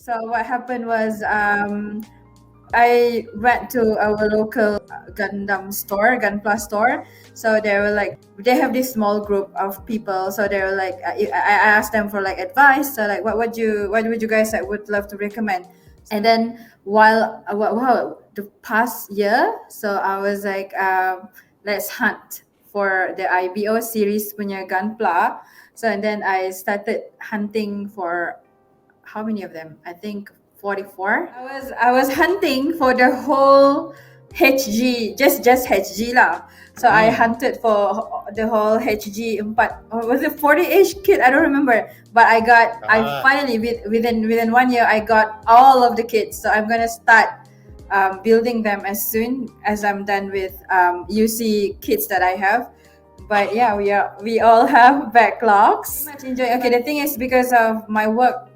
So what happened was I went to our local Gunpla store. So they have this small group of people. So they were like, I asked them for like advice. So like, what would you guys like would love to recommend? And then while the past year, so I was like, let's hunt for the IBO series punya Gunpla. So and then I started hunting for how many of them? I think 44. I was hunting for the whole HG, just HG lah. So I hunted for the whole HG 4, or was it 40-ish kid? I don't remember. But I finally within 1 year I got all of the kids. So I'm gonna start building them as soon as I'm done with UC kids that I have. But yeah, we all have backlogs. Much enjoy. Okay, the thing is because of my work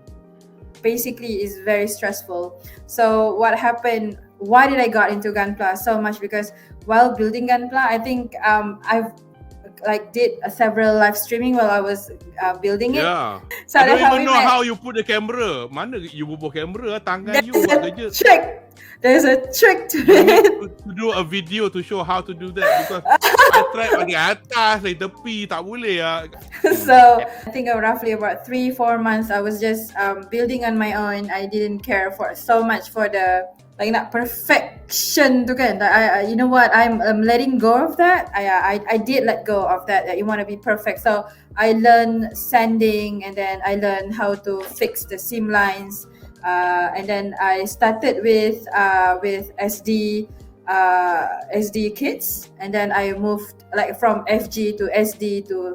basically is very stressful. So what happened? Why did I got into Gunpla so much? Because while building Gunpla, I think I've like did several live streaming while I was building it. Yeah. So I don't even know how you put the camera. Mana you bubuh kamera, tangan you buat kerja. There's a trick to it. To do a video to show how to do that because I tried di atas, di tepi, tak boleh lah. So I think roughly about 3-4 months I was just building on my own. I didn't care for so much for the like not perfection tu kan. You know what, I'm letting go of that. I did let go of that you want to be perfect. So I learned sanding and then I learned how to fix the seam lines. And then I started with SD kits, and then I moved like from FG to SD to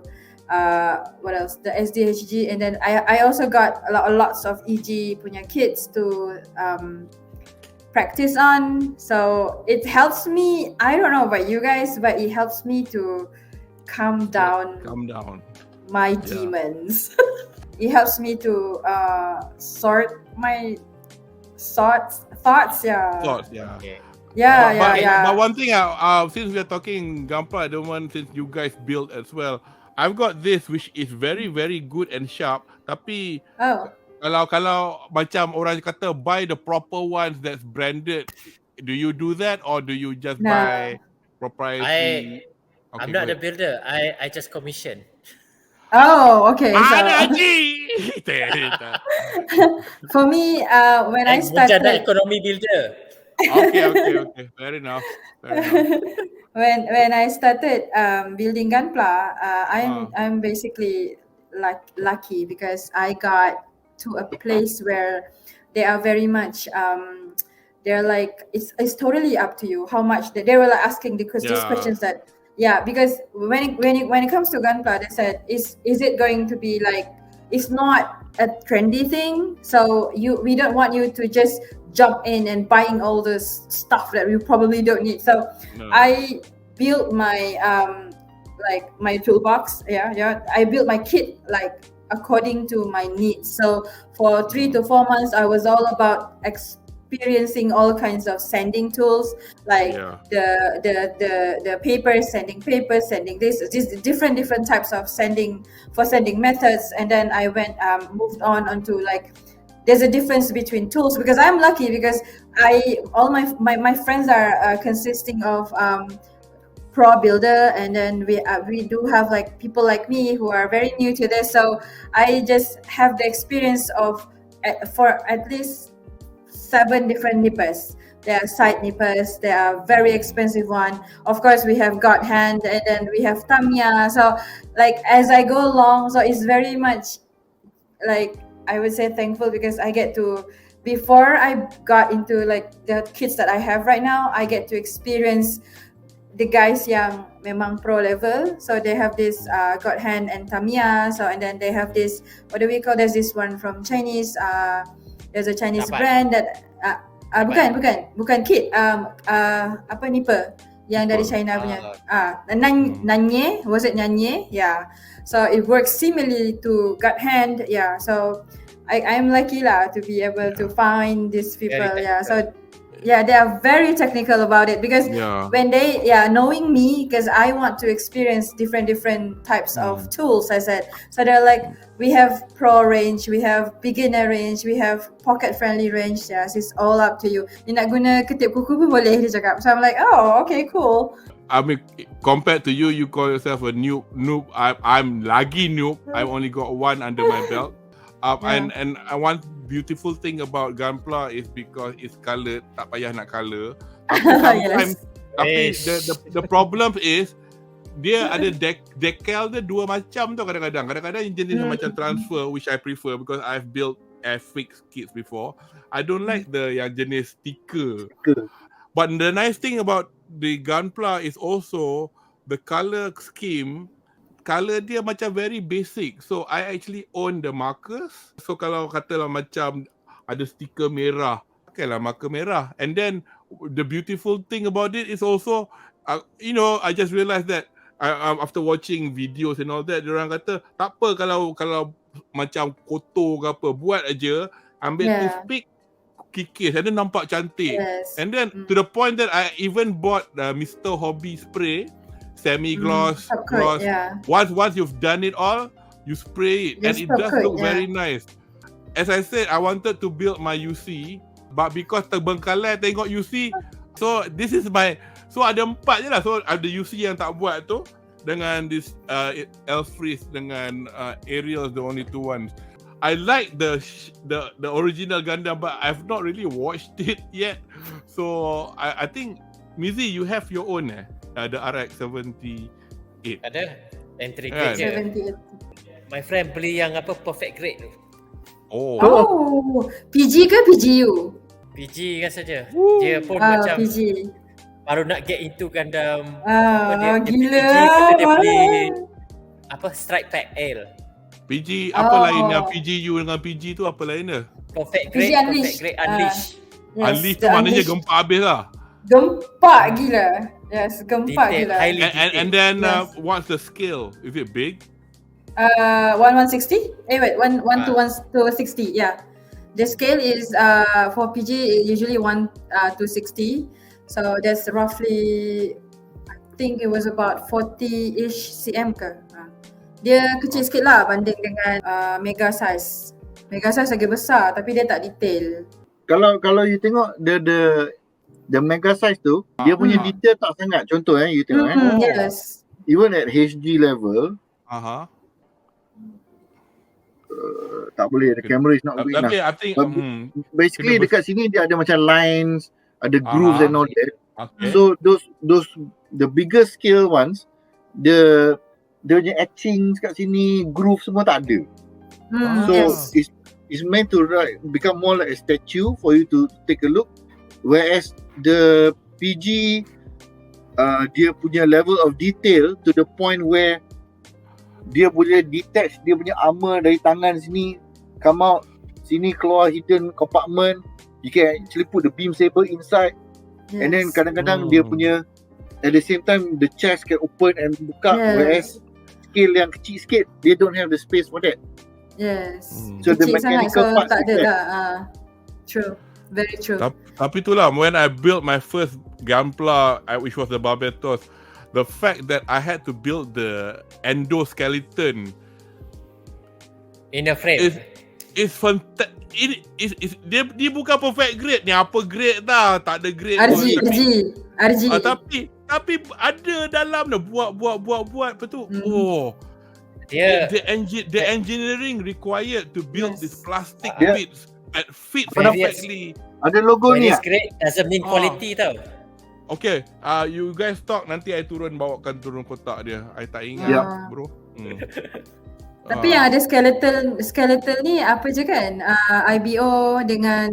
what else? The SDHG, and then I also got lots of EG punya kits to practice on. So it helps me. I don't know about you guys, but it helps me to calm down my demons. It helps me to sort my thoughts. Yeah. Okay. Yeah. But one thing, since we are talking Gunpla, the one since you guys built as well, I've got this which is very very good and sharp. Tapi kalau macam orang kata buy the proper ones that's branded, do you do that or do you just buy proprietary? I'm not the builder. I just commission. Oh, okay. For me, when I started, economy builder. Okay. Fair enough. When I started building Gunpla, I'm basically lucky because I got to a place where they are very much they're like it's totally up to you how much they were like asking these questions that. Yeah, because when it comes to Gunpla, they said, is it going to be like, it's not a trendy thing, so we don't want you to just jump in and buying all this stuff that we probably don't need. So I built my my toolbox. Yeah. I built my kit like according to my needs. So for 3 to 4 months, I was all about experiencing all kinds of sanding tools, like the papers, sanding this different types of sanding methods. And then I moved on onto like there's a difference between tools, because I'm lucky because all my friends are consisting of pro builder, and then we do have like people like me who are very new to this. So I just have the experience of for at least 7 different nippers. There are side nippers, there are very expensive one. Of course, we have God hand, and then we have Tamiya. So like as I go along, so it's very much like I would say thankful, because I get to, before I got into like the kits that I have right now, I get to experience the guys yang memang pro level. So they have this God hand and Tamiya. So and then they have this, what do we call, there's this one from Chinese, there's a Chinese brand that bukan kit, apa nipper yang dari China punya, Nanye, was it Nanye? Yeah. So it works similarly to gut hand. Yeah. So I'm lucky lah to be able to find these people. Yeah. So they are very technical about it because when they knowing me, because I want to experience different types of tools, I said, so they're like, we have pro range, we have beginner range, we have pocket friendly range. Yes, it's all up to you. Ni nak guna ketip kuku pun boleh, dia cakap. So I'm like, oh, okay, cool. I mean, compared to you call yourself a noob. I'm lagi noob. I've only got one under my belt. And one beautiful thing about Gunpla is because it's coloured, tak payah nak colour. Tapi sometimes, the problem is dia ada decal dia dua macam tu kadang-kadang. Kadang-kadang jenis macam transfer, which I prefer because I've built fixed kits before. I don't like the yang jenis sticker. But the nice thing about the Gunpla is also the colour scheme. Color dia macam very basic. So I actually own the markers. So kalau katalah macam ada stiker merah, pakailah marker merah. And then the beautiful thing about it is also, I just realised that after watching videos and all that, diorang kata tak apa kalau macam kotor ke apa, buat aja, ambil toothpick, kikis, and then nampak cantik. And then to the point that I even bought Mr. Hobby spray, semi-gloss, gloss. Once you've done it all, you spray it, and it does look very nice. As I said, I wanted to build my UC, but because terbengkalai tengok UC, so this is my, so ada 4 je lah. So ada UC yang tak buat tu, dengan this Elfries dengan Ariel, the only 2 ones. I like the original Gundam, but I've not really watched it yet. So I think Mizi, you have your own the RX-78. Ada entry grade je. 78. My friend beli yang apa perfect grade tu. Oh, PG ke PGU? PG kan saja. Dia pun macam PG. Baru nak get into Gundam. Gila. Dia beli apa strike pack L. PG apa lain yang PGU dengan PG tu apa lain dia? Perfect grade Unleash. Unleash tu maknanya gempak habis lah. Gempak gila. Yes, gempak gila. And then what's the scale? Is it big? 1/160? Wait, 1 to 1/60. Yeah. The scale is for PG usually 1 to 60. So that's roughly, I think it was about 40-ish cm ke. Dia kecil sikit lah banding dengan mega size. Mega size lagi besar tapi dia tak detail. Kalau you tengok the mega size tu, dia punya detail tak sangat. Contoh you tengok yes. Even at HD level, tak boleh, the camera is not good enough. I think basically dekat sini dia ada macam lines, ada grooves and all that. So those the bigger scale ones, dia punya etchings kat sini, groove semua tak ada. So it's meant to become more like a statue for you to take a look. Whereas the PG, dia punya level of detail to the point where dia boleh detach dia punya armor dari tangan sini, come out, sini keluar hidden compartment. You can actually put the beam saber inside. And then kadang-kadang dia punya, at the same time the chest can open and buka. Whereas scale yang kecil sikit, they don't have the space for that. So the mechanical part tak ada dah. True. Very true. Tapi itulah, when I built my first Gunpla, which was the Barbatos, the fact that I had to build the endoskeleton in a frame is fantastic. Dia bukan perfect grade ni, apa grade dah, tak ada grade RG. Tapi ada dalam dah buat betul. The engineering required to build this plastic bits that fit perfectly. Ada logo ni. Grade doesn't mean quality tau. Okay, you guys talk, nanti I bawakan turun kotak dia. I tak ingat bro. Tapi yang ada skeletal ni apa je kan? IBO dengan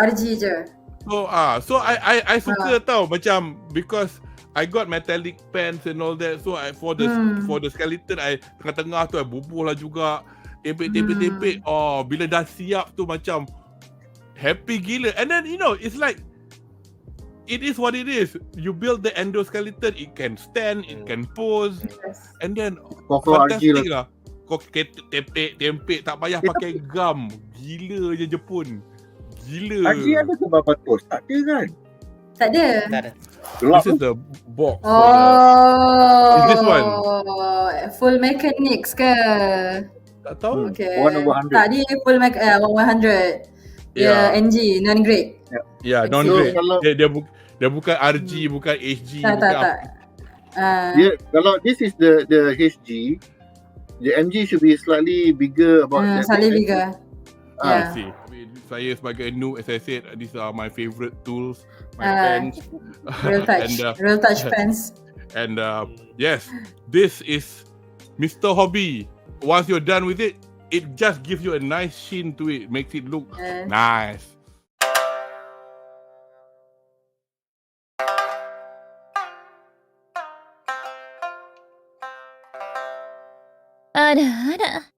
RG je. So I suka tau macam, because I got metallic pants and all that. So for the skeleton, I tengah-tengah tu I bubuh lah juga. Tempek. Bila dah siap tu macam happy gila. And then it's like, it is what it is. You build the endoskeleton, it can stand, it can pose. And then fantastic lah. Kau tempek, tak payah pakai gum. Gila je Jepun. Gila. RG ada ke babatus? Tak ada kan? Tak ada. Tak ada. Gelap This is tu. the box for Oh. Is this one? Full mechanics ke? Tak tahu. Okay. 1/100. Tadi full 100. Yeah. Dia NG, non-grade. Ya, So, non-grade. kalau- Dia bukan RG, bukan HG, Tak, bukan tak. Dia kalau this is the HG, the MG should be slightly bigger about that. Slightly bigger. I Yeah. see. Saya sebagai noob, as I said, these are my favorite tools, my Ah, pens. Real touch. Real touch pens. And yes, this is Mr. Hobby. Once you're done with it, it just gives you a nice sheen to it, makes it look nice. Ada.